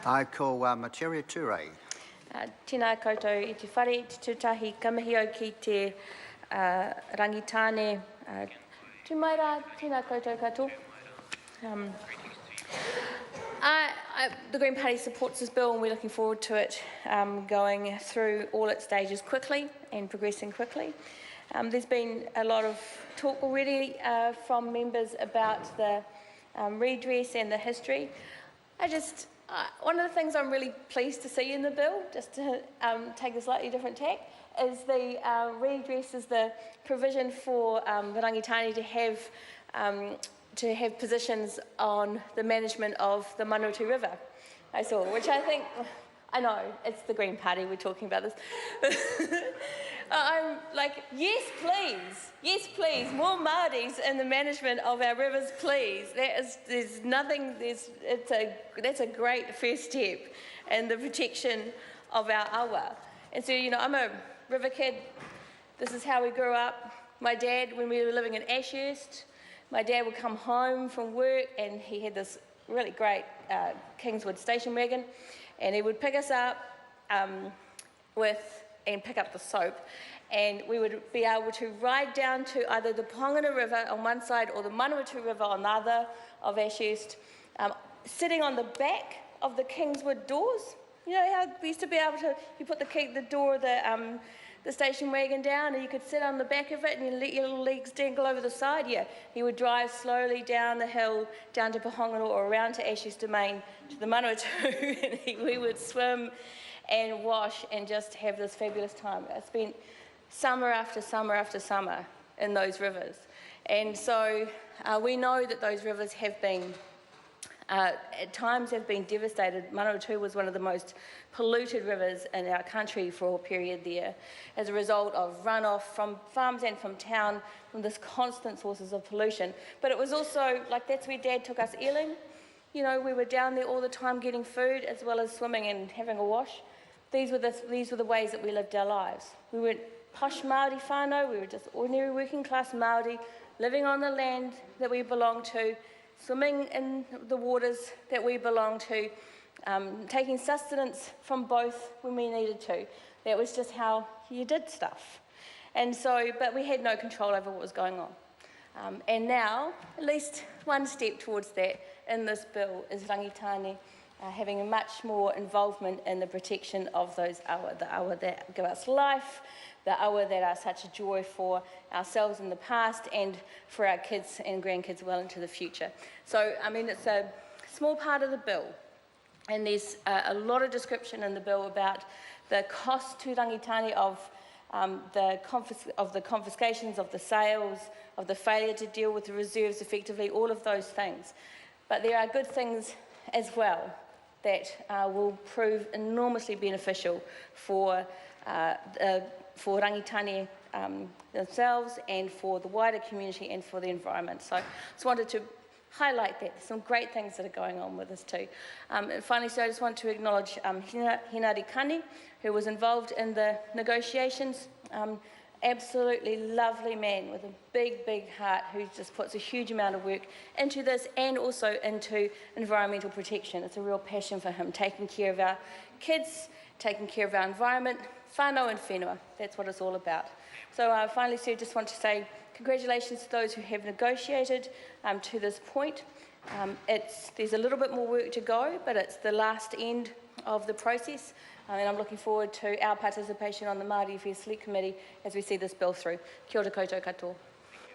Ai ko Materia Ture. Tēnā koutou i te whare, i te tūtahi kamihio ki te Rangitāne. Tu mai rā, tēnā koutou katoa. The Green Party supports this bill and we're looking forward to it going through all its stages quickly and progressing quickly. There's been a lot of talk already from members about the redress and the history. One of the things I'm really pleased to see in the bill, just to take a slightly different tack, is the redress, is the provision for the Rangitāne to have positions on the management of the Manawatu River, which I think, I know, it's the Green Party, we're talking about this. I'm like, yes please, more Māoris in the management of our rivers, please. That's a great first step in the protection of our awa. And so, I'm a river kid. This is how we grew up. My dad, when we were living in Ashurst, my dad would come home from work and he had this really great Kingswood station wagon, and he would pick us up and pick up the soap, and we would be able to ride down to either the Pohangana River on one side or the Manawatu River on the other of Ashurst, sitting on the back of the Kingswood doors. You know how we used to be able to, you put the door of the station wagon down and you could sit on the back of it and you let your little legs dangle over the side? Yeah, he would drive slowly down the hill, down to Pohangana or around to Ashurst Domain to the Manawatu, and we would swim and wash and just have this fabulous time. I spent summer after summer after summer in those rivers. And so we know that those rivers have been, at times have been devastated. Manawatu was one of the most polluted rivers in our country for a period there as a result of runoff from farms and from town, from this constant sources of pollution. But it was also, that's where Dad took us eeling. We were down there all the time getting food as well as swimming and having a wash. These were the ways that we lived our lives. We weren't posh Māori whānau, we were just ordinary working class Māori, living on the land that we belonged to, swimming in the waters that we belonged to, taking sustenance from both when we needed to. That was just how you did stuff. And so, but we had no control over what was going on. And now, at least one step towards that in this bill is Rangitāne having a much more involvement in the protection of those awa, the awa that give us life, the awa that are such a joy for ourselves in the past and for our kids and grandkids well into the future. So, it's a small part of the bill, and there's a lot of description in the bill about the cost to Rangitāne of the confiscations, of the sales, of the failure to deal with the reserves effectively, all of those things. But there are good things as well that will prove enormously beneficial for Rangitāne themselves and for the wider community and for the environment. So I just wanted to highlight that. There's some great things that are going on with this too. And finally, I just want to acknowledge Hinari Kani, who was involved in the negotiations. Absolutely lovely man with a big, big heart who just puts a huge amount of work into this and also into environmental protection. It's a real passion for him, taking care of our kids, taking care of our environment, whānau and whenua. That's what it's all about. So finally, Sue, just want to say congratulations to those who have negotiated to this point. There's a little bit more work to go, but it's the last end of the process. And I'm looking forward to our participation on the Māori Affairs Select Committee as we see this bill through. Kia ora koutou katoa.